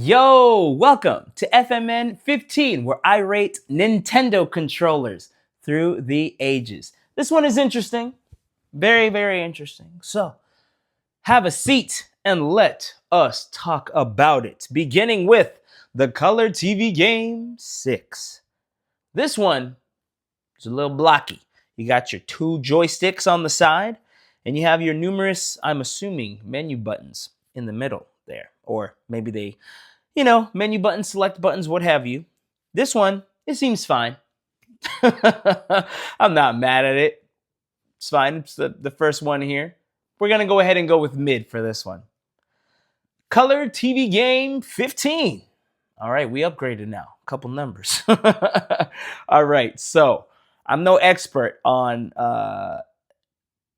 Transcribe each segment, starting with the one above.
Yo, welcome to FMN 15, where I rate Nintendo controllers through the ages. This one is interesting. Very, very interesting. So, have a seat and let us talk about it. Beginning with the Color TV Game 6. This one is a little blocky. You got your two joysticks on the side, and you have your numerous, I'm assuming, menu buttons in the middle there. Or maybe they menu buttons, select buttons, what have you. This one, it seems fine. I'm not mad at it. It's fine. It's the first one here. We're going to go ahead and go with mid for this one. Color TV Game 15. All right, we upgraded now. A couple numbers. All right, so I'm no expert on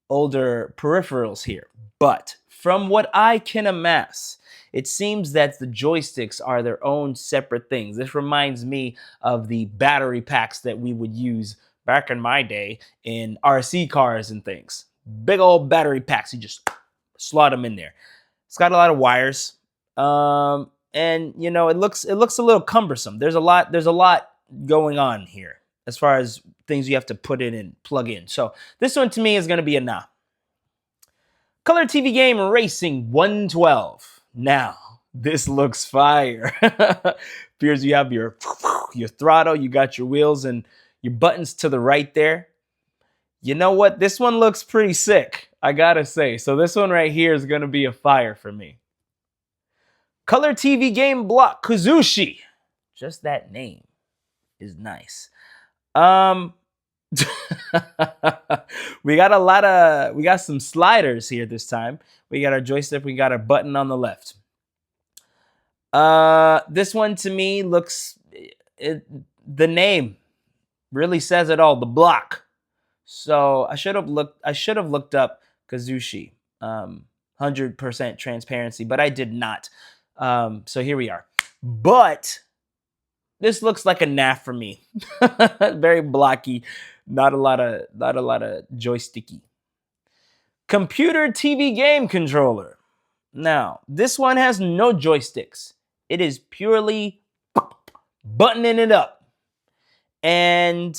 older peripherals here, but from what I can amass, it seems that the joysticks are their own separate things. This reminds me of the battery packs that we would use back in my day in RC cars and things. Big old battery packs, you just slot them in there. It's got a lot of wires, and it looks a little cumbersome. There's a lot going on here as far as things you have to put in and plug in. So this one to me is going to be a nah. Color TV Game Racing 112. Now, this looks fire. Appears you have your throttle, you got your wheels and your buttons to the right there. You know what? This one looks pretty sick, I gotta say. So this one right here is gonna be a fire for me. Color TV Game Block Kazushi. Just that name is nice. We got some sliders here this time. We got our joystick, we got our button on the left. This one to me looks, the name really says it all, the block. So I should have looked up Kazushi, 100% transparency, but I did not. So here we are. But this looks like a NAF for me. Very blocky, not a lot of joysticky. Computer TV Game Controller. Now, this one has no joysticks. It is purely buttoning it up. And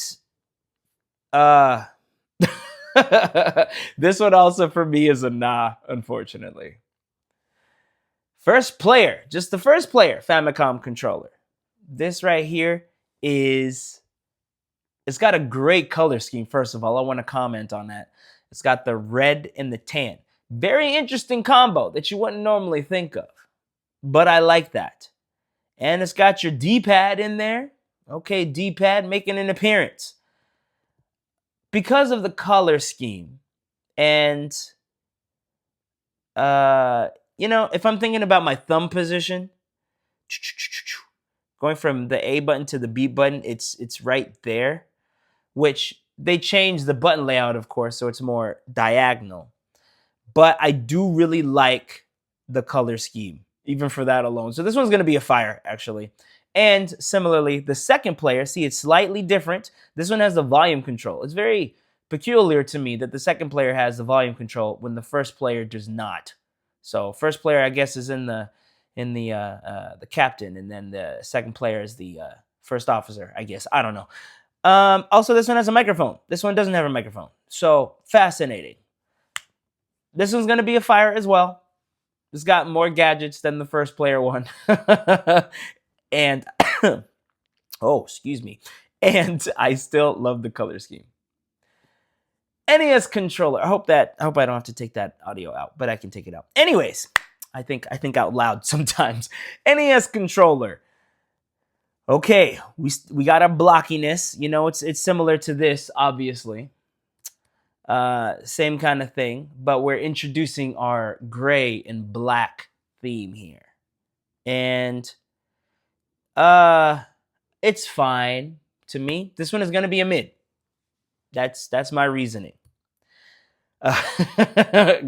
this one also for me is a nah, unfortunately. First player, just the first player Famicom controller. This right here it's got a great color scheme. First of all, I want to comment on that. It's got the red and the tan. Very interesting combo that you wouldn't normally think of, but I like that. And it's got your D-pad in there. Okay, D-pad making an appearance. Because of the color scheme, and if I'm thinking about my thumb position, going from the A button to the B button, it's right there, which they changed the button layout, of course, so it's more diagonal. But I do really like the color scheme, even for that alone. So this one's going to be a fire, actually. And similarly, the second player, see, it's slightly different. This one has the volume control. It's very peculiar to me that the second player has the volume control when the first player does not. So first player, I guess, is in the captain, and then the second player is the first officer, I guess. I don't know. Also, this one has a microphone. This one doesn't have a microphone. So, fascinating. This one's going to be a fire as well. It's got more gadgets than the first player one. And, excuse me. And I still love the color scheme. NES controller. I hope I don't have to take that audio out, but I can take it out. Anyways, I think out loud sometimes. NES controller. Okay, we got a blockiness. It's similar to this, obviously. Same kind of thing, but we're introducing our gray and black theme here. And it's fine to me. This one is going to be a mid. That's my reasoning.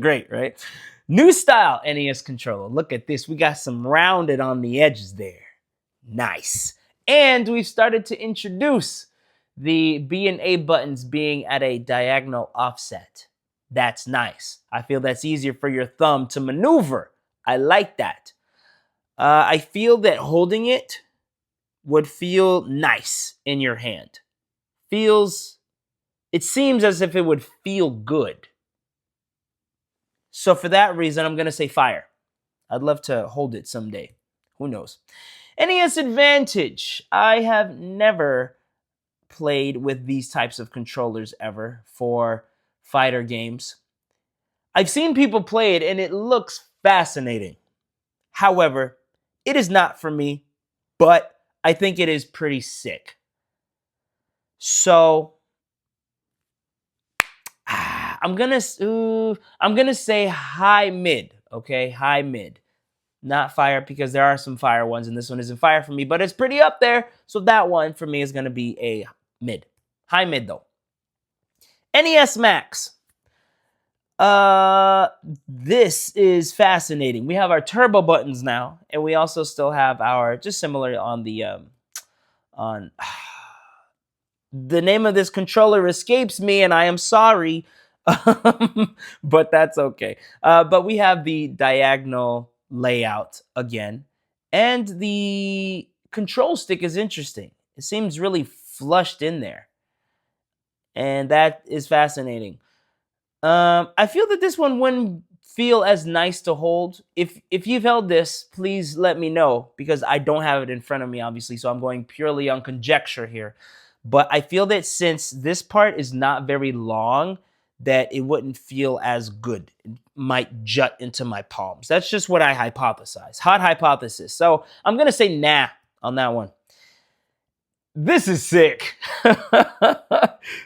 Great, right? New style NES controller. Look at this. We got some rounded on the edges there. Nice. And we've started to introduce the B and A buttons being at a diagonal offset. That's nice. I feel that's easier for your thumb to maneuver. I like that. I feel that holding it would feel nice in your hand. It seems as if it would feel good. So for that reason, I'm going to say fire. I'd love to hold it someday. Who knows? NES Advantage. I have never played with these types of controllers ever for fighter games. I've seen people play it and it looks fascinating. However, it is not for me, but I think it is pretty sick. So I'm gonna say high mid. Okay, high mid, not fire, because there are some fire ones, and this one isn't fire for me, but it's pretty up there. So that one for me is gonna be a mid, high mid though. NES Max. This is fascinating. We have our turbo buttons now, and we also still have our, just similar on the on the name of this controller escapes me, and I am sorry, but that's okay. But we have the diagonal layout again, and the control stick is interesting. It seems really flushed in there, and that is fascinating. I feel that this one wouldn't feel as nice to hold. If you've held this, please let me know, because I don't have it in front of me, obviously, so I'm going purely on conjecture here. But I feel that since this part is not very long, that it wouldn't feel as good. It might jut into my palms. That's just what I hypothesize. Hot hypothesis. So I'm going to say nah on that one. This is sick.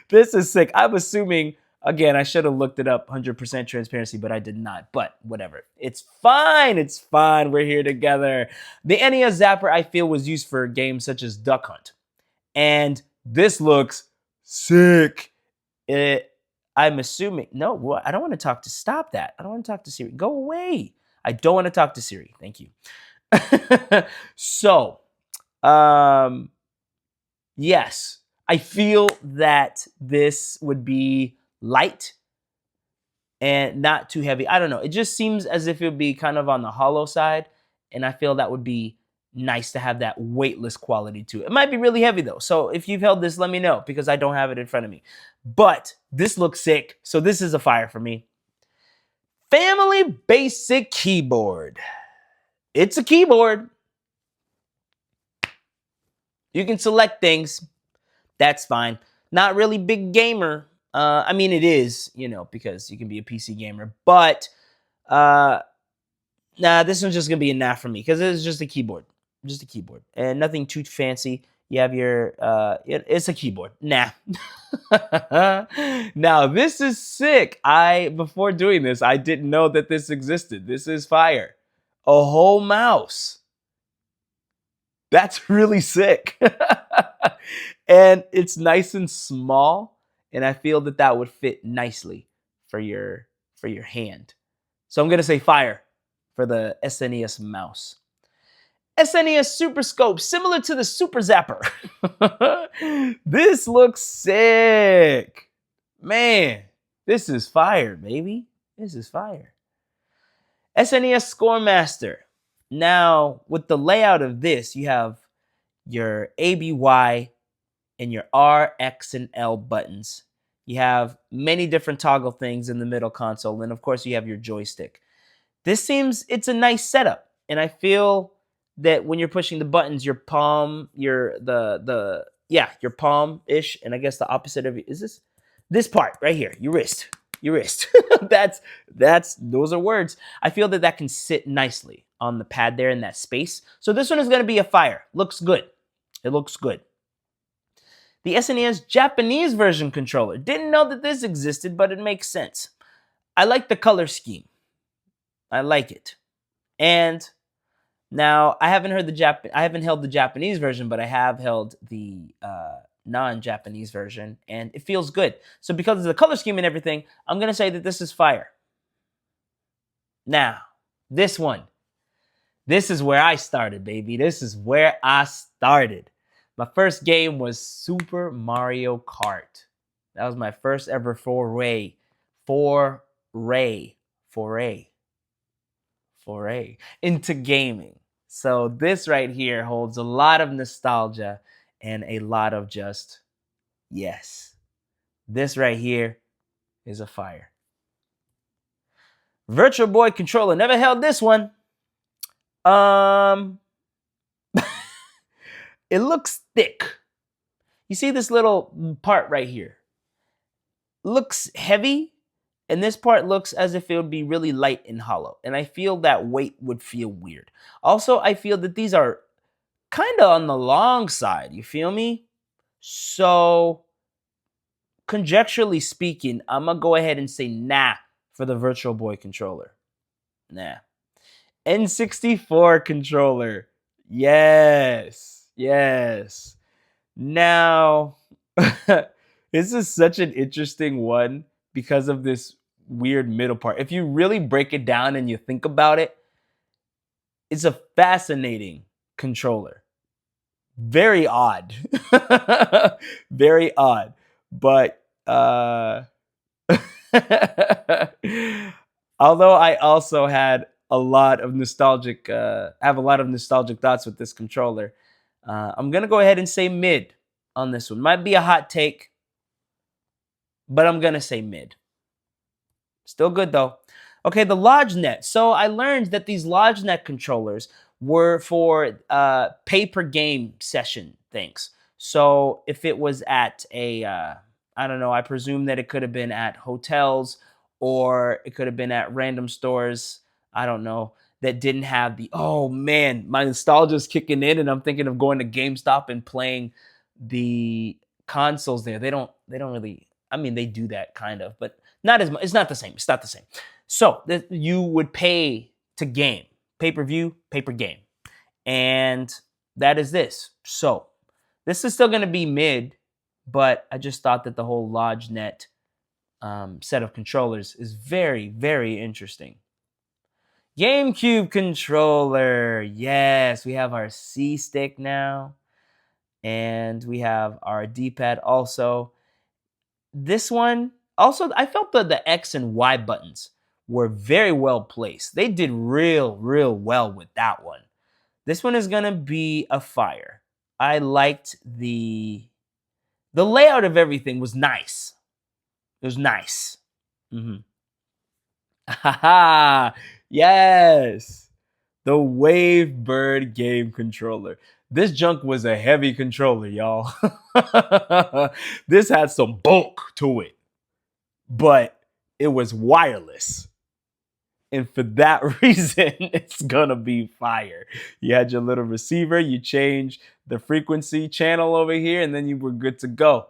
This is sick. I'm assuming, again, I should have looked it up, 100% transparency, but I did not. But whatever. It's fine. It's fine. We're here together. The NES Zapper, I feel, was used for games such as Duck Hunt. And this looks sick. I'm assuming, no, what? I don't want to talk to, stop that. I don't want to talk to Siri. Go away. I don't want to talk to Siri. Thank you. So, yes, I feel that this would be light and not too heavy. I don't know. It just seems as if it would be kind of on the hollow side, and I feel that would be nice to have that weightless quality to it. It might be really heavy though. So if you've held this, let me know, because I don't have it in front of me. But this looks sick. So this is a fire for me. Family Basic Keyboard. It's a keyboard. You can select things. That's fine. Not really big gamer. I mean, it is, because you can be a PC gamer. But nah, this one's just going to be a nah for me, because it's just a keyboard. Just a keyboard. And nothing too fancy. You have your, it's a keyboard. Nah. Now, this is sick. Before doing this, I didn't know that this existed. This is fire. A whole mouse. That's really sick. And it's nice and small, and I feel that that would fit nicely for your hand. So I'm going to say fire for the SNES mouse. SNES Super Scope, similar to the Super Zapper. This looks sick. Man, this is fire, baby. This is fire. SNES Scoremaster. Now, with the layout of this, you have your ABY and your R, X, and L buttons. You have many different toggle things in the middle console, and of course you have your joystick. It's a nice setup, and I feel that when you're pushing the buttons, your palm, your palm-ish, and I guess the opposite of it is this part right here, your wrist. Those are words. I feel that can sit nicely on the pad there in that space. So this one is going to be a fire. Looks good. It looks good. The SNES Japanese version controller. Didn't know that this existed, but it makes sense. I like the color scheme. I like it. And now I haven't held the Japanese version, but I have held the non-Japanese version, and it feels good. So because of the color scheme and everything, I'm going to say that this is fire. Now, this one. This is where I started, baby. This is where I started. My first game was Super Mario Kart. That was my first ever foray into gaming. So this right here holds a lot of nostalgia and a lot of just, yes, this right here is a fire. Virtual Boy controller, never held this one. Um, it looks thick. You see this little part right here? Looks heavy, and this part looks as if it would be really light and hollow. And I feel that weight would feel weird. Also, I feel that these are kind of on the long side. You feel me? So, conjecturally speaking, I'm going to go ahead and say nah for the Virtual Boy controller. Nah. N64 controller. Yes. Yes. Now, this is such an interesting one because of this weird middle part. If you really break it down and you think about it, it's a fascinating controller. Very odd. Very odd. But although I also had a lot of nostalgic have a lot of nostalgic thoughts with this controller, I'm gonna go ahead and say mid on this one. Might be a hot take, but I'm gonna say mid. Still good though. Okay, the LodgeNet. So I learned that these LodgeNet controllers were for pay per game session things. So if it was at a, I don't know, I presume that it could have been at hotels or it could have been at random stores. I don't know, that didn't have the, oh man, my nostalgia's kicking in and I'm thinking of going to GameStop and playing the consoles there. They don't really, I mean, they do that kind of, but not as much. It's not the same. It's not the same. So you would pay to game, pay-per-view, pay-per-game. And that is this. So this is still going to be mid, but I just thought that the whole LodgeNet set of controllers is very, very interesting. GameCube controller. Yes, we have our C stick now. And we have our D-pad also. This one, also, I felt that the X and Y buttons were very well placed. They did real well with that one. This one is going to be a fire. I liked the layout of everything was nice. It was nice. Mm-hmm. Haha, yes. The Wavebird game controller. This junk was a heavy controller, y'all. This had some bulk to it, but it was wireless. And for that reason, it's gonna be fire. You had your little receiver, you change the frequency channel over here, and then you were good to go.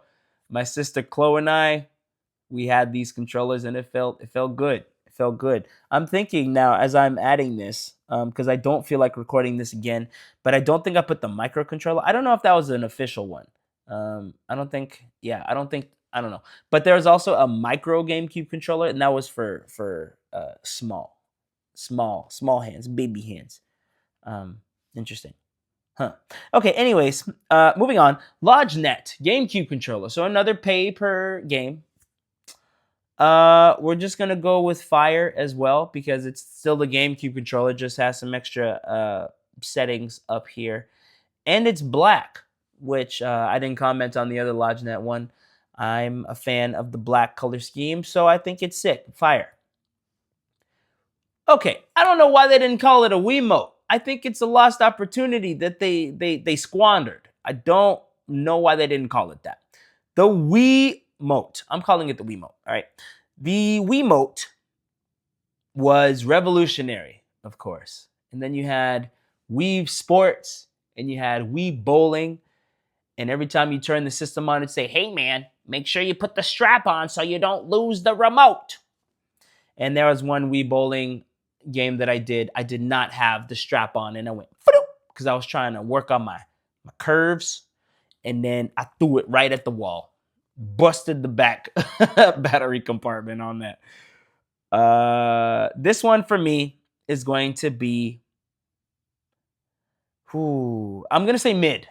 My sister Chloe and I, we had these controllers and it felt good. It felt good. I'm thinking now as I'm adding this, because I don't feel like recording this again, but I don't think I put the microcontroller. I don't know if that was an official one. I don't think, I don't know. But there's also a micro GameCube controller, and that was for small hands, baby hands. Interesting. Huh. Okay, anyways, moving on. LodgeNet, GameCube controller. So another pay per game. We're just gonna go with fire as well because it's still the GameCube controller, just has some extra settings up here. And it's black, which I didn't comment on the other LodgeNet one. I'm a fan of the black color scheme, so I think it's sick. Fire. Okay, I don't know why they didn't call it a Wiimote. I think it's a lost opportunity that they squandered. I don't know why they didn't call it that. The Wiimote. I'm calling it the Wiimote. All right. The Wiimote was revolutionary, of course. And then you had Wii Sports and you had Wii Bowling. And every time you turn the system on, it'd say, hey man, make sure you put the strap on so you don't lose the remote. And there was one Wii Bowling game that I did not have the strap on, and I went because I was trying to work on my curves, and then I threw it right at the wall, busted the back battery compartment on that. This one for me is going to be, I'm gonna say mid.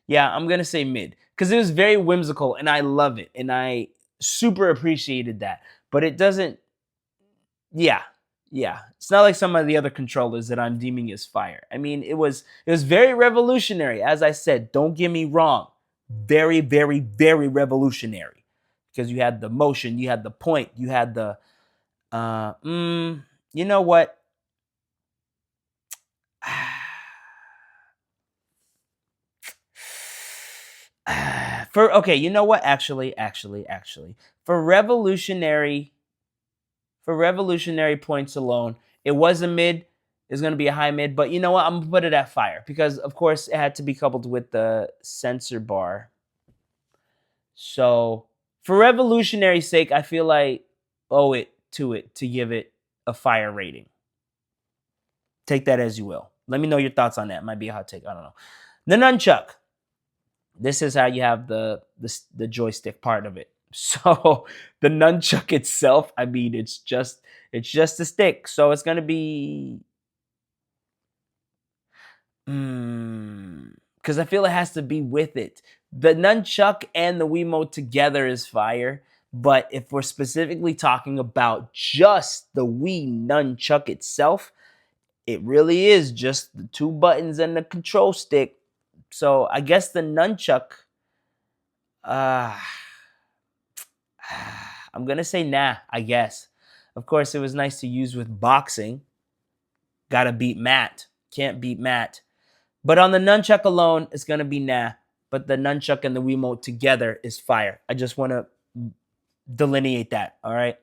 Yeah, I'm gonna say mid because it was very whimsical, and I love it, and I super appreciated that. But it doesn't, yeah, Yeah, it's not like some of the other controllers that I'm deeming as fire. I mean, it was very revolutionary. As I said, don't get me wrong, very, very, very revolutionary because you had the motion, you had the point, you had the you know what? For okay, you know what? Actually, for revolutionary for revolutionary points alone, it was a mid. It's going to be a high mid, but you know what? I'm gonna put it at fire because, of course, it had to be coupled with the sensor bar. So, for revolutionary sake, I feel like owe it to give it a fire rating. Take that as you will. Let me know your thoughts on that. It might be a hot take. I don't know. The nunchuck. This is how you have the joystick part of it. So the nunchuck itself, I mean, it's just a stick. So it's gonna be because I feel it has to be with it. The nunchuck and the Wiimote together is fire. But if we're specifically talking about just the Wii nunchuck itself, it really is just the two buttons and the control stick. So I guess the nunchuck, uh, I'm gonna say nah, I guess. Of course, it was nice to use with boxing. Gotta beat Matt. Can't beat Matt. But on the nunchuck alone, it's gonna be nah. But the nunchuck and the Wiimote together is fire. I just wanna delineate that. All right.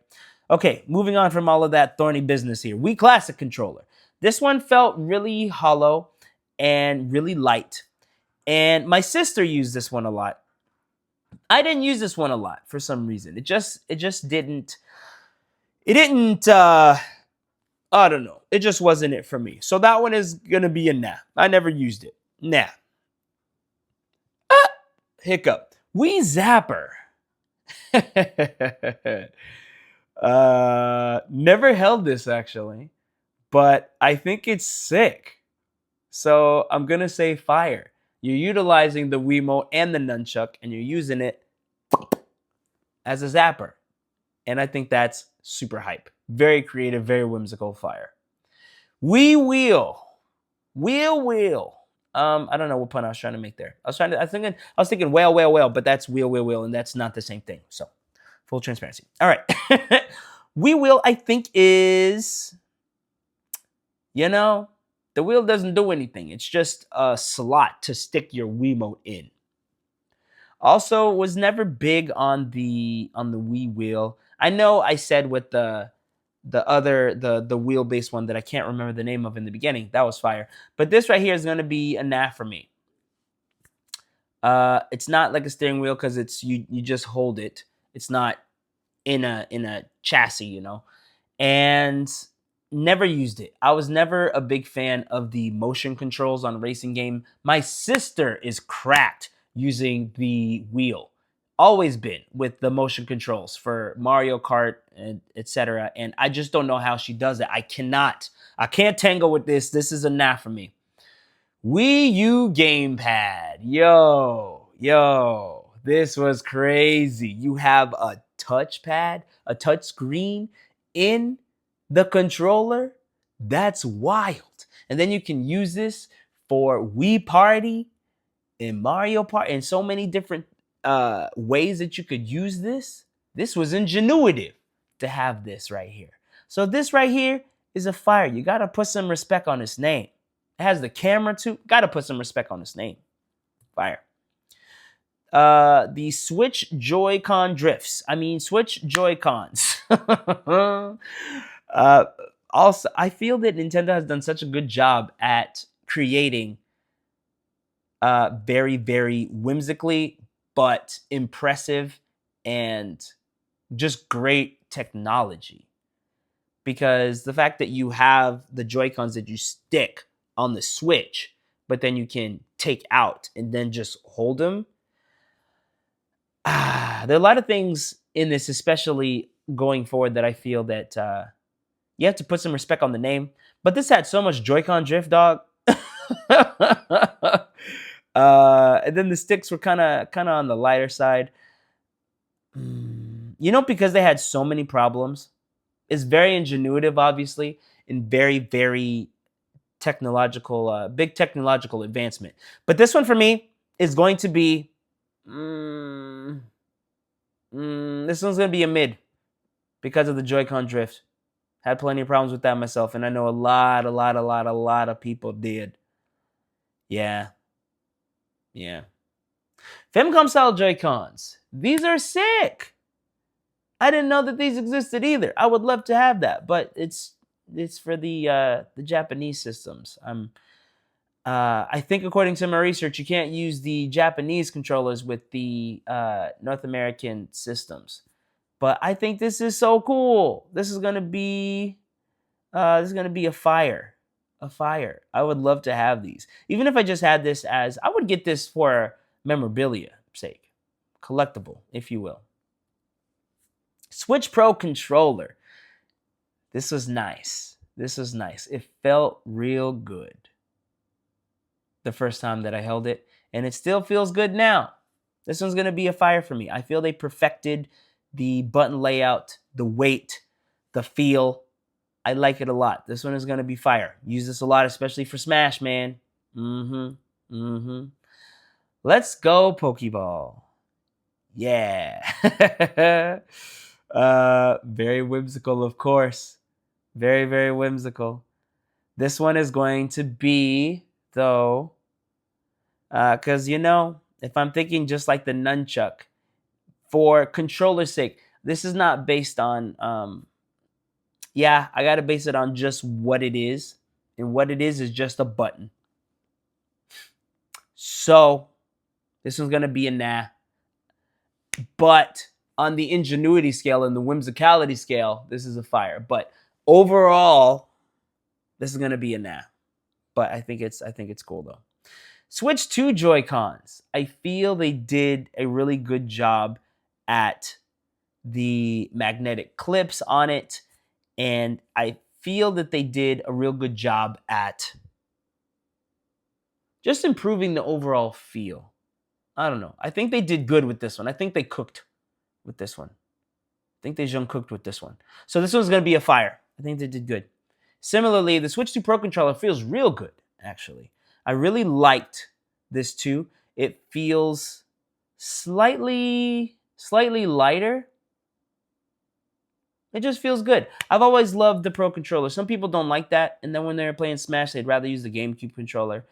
Okay, moving on from all of that thorny business here. Wii Classic controller. This one felt really hollow and really light. And my sister used this one a lot. I didn't use this one a lot for some reason. It just didn't I don't know. It just wasn't it for me. So that one is gonna be a nah. I never used it. Nah. Ah, hiccup. Wii Zapper. Never held this actually, but I think it's sick. So I'm gonna say fire. You're utilizing the Wiimote and the nunchuck, and you're using it as a zapper. And I think that's super hype. Very creative, very whimsical fire. Wii Wheel. Wheel. I don't know what point I was trying to make there. I was thinking whale, but that's wheel, and that's not the same thing. So full transparency. All right. Wii Wheel, I think, is, the wheel doesn't do anything. It's just a slot to stick your Wiimote in. Also, was never big on the Wii wheel. I know I said with the wheelbase one that I can't remember the name of in the beginning. That was fire. But this right here is gonna be a nah for me. It's not like a steering wheel because it's you just hold it. It's not in a chassis, and never used it. I was never a big fan of the motion controls on a racing game. My sister is cracked using the wheel. Always been with the motion controls for Mario Kart and etc. And I just don't know how she does it. I can't tangle with this. This is a nah for me. Wii U gamepad. Yo. This was crazy. You have a touchpad, a touch screen in the controller. That's wild. And then you can use this for Wii Party and Mario Party and so many different ways that you could use this. This was ingenuitive to have this right here. So this right here is a fire. You got to put some respect on its name. It has the camera too. Got to put some respect on its name. Fire. The Switch Joy-Con drifts. I mean, Switch Joy-Cons. Also, I feel that Nintendo has done such a good job at creating very, very whimsically, but impressive and just great technology. Because the fact that you have the Joy-Cons that you stick on the Switch, but then you can take out and then just hold them. There are a lot of things in this, especially going forward, that I feel that you have to put some respect on the name. But this had so much Joy-Con drift, dog. And then the sticks were kind of on the lighter side. Because they had so many problems, is very ingenuitive, obviously, and very, very technological, big technological advancement. But this one for me is going to be, mm, this one's going to be a mid because of the Joy-Con drift. Had plenty of problems with that myself, and I know a lot of people did. Yeah. Famicom style Joy-Cons. These are sick. I didn't know that these existed either. I would love to have that, but it's for the Japanese systems. I think according to my research, you can't use the Japanese controllers with the North American systems. But I think this is so cool. This is gonna be a fire. A fire. I would love to have these. Even if I just had this as, I would get this for memorabilia sake. Collectible, if you will. Switch Pro controller. This was nice. It felt real good the first time that I held it, and it still feels good now. This one's going to be a fire for me. I feel they perfected the button layout, the weight, the feel. I like it a lot. This one is going to be fire. Use this a lot, especially for Smash, man. Let's go Pokeball. Yeah. Very whimsical, of course. Very, very whimsical. This one is going to be, though, because, if I'm thinking just like the nunchuck, for controller's sake, this is not based on, I got to base it on just what it is. And what it is just a button. So, this one's going to be a nah. But on the ingenuity scale and the whimsicality scale, this is a fire. But overall, this is going to be a nah. But I think it's cool though. Switch 2 Joy-Cons. I feel they did a really good job at the magnetic clips on it, and I feel that they did a real good job at just improving the overall feel. I don't know. I think they did good with this one. I think they cooked with this one. I think they cooked with this one. So this one's going to be a fire. I think they did good. Similarly, the Switch 2 Pro controller feels real good, actually. I really liked this too. It feels slightly lighter. It just feels good. I've always loved the Pro controller. Some people don't like that, and then when they're playing Smash, they'd rather use the GameCube controller.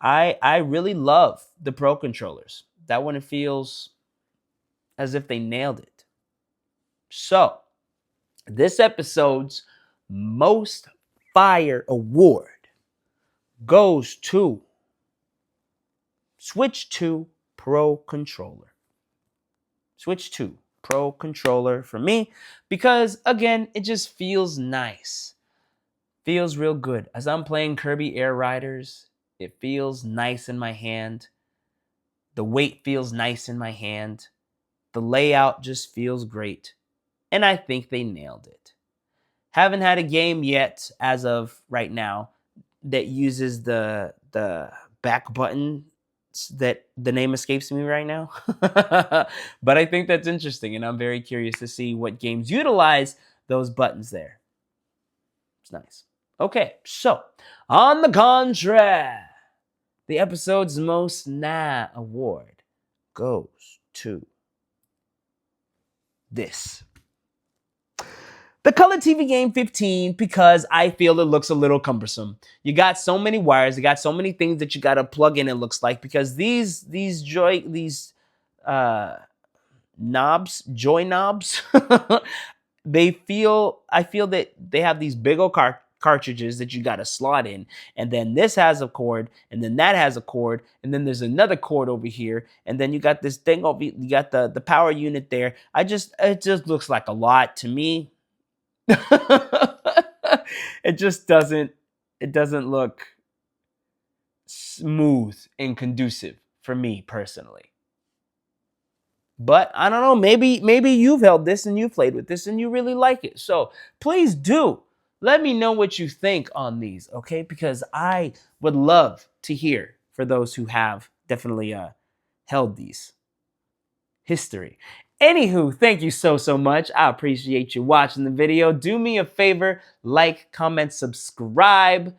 I really love the Pro controllers. That one, it feels as if they nailed it. So, this episode's most fire award goes to Switch 2 Pro controller. Switch 2 Pro controller for me because, again, it just feels nice. Feels real good. As I'm playing Kirby Air Riders, it feels nice in my hand. The weight feels nice in my hand. The layout just feels great. And I think they nailed it. Haven't had a game yet, as of right now, that uses the back button that the name escapes me right now. But I think that's interesting, and I'm very curious to see what games utilize those buttons there. It's nice. Okay, so on the contrary, the episode's most nah award goes to this. The Color TV Game 15, because I feel it looks a little cumbersome. You got so many wires, you got so many things that you got to plug in, it looks like, because these joy knobs, I feel that they have these big old cartridges that you got to slot in, and then this has a cord, and then that has a cord, and then there's another cord over here, and then you got this thing over, you got the power unit there. It just looks like a lot to me. It doesn't look smooth and conducive for me personally. But I don't know, maybe you've held this and you've played with this and you really like it. So please do let me know what you think on these, okay? Because I would love to hear for those who have definitely held these. History. Anywho, thank you so much. I appreciate you watching the video. Do me a favor, like, comment, subscribe,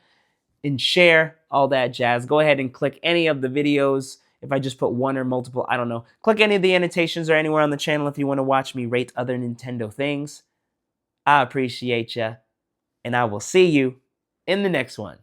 and share, all that jazz. Go ahead and click any of the videos. If I just put one or multiple, I don't know. Click any of the annotations or anywhere on the channel if you want to watch me rate other Nintendo things. I appreciate ya, and I will see you in the next one.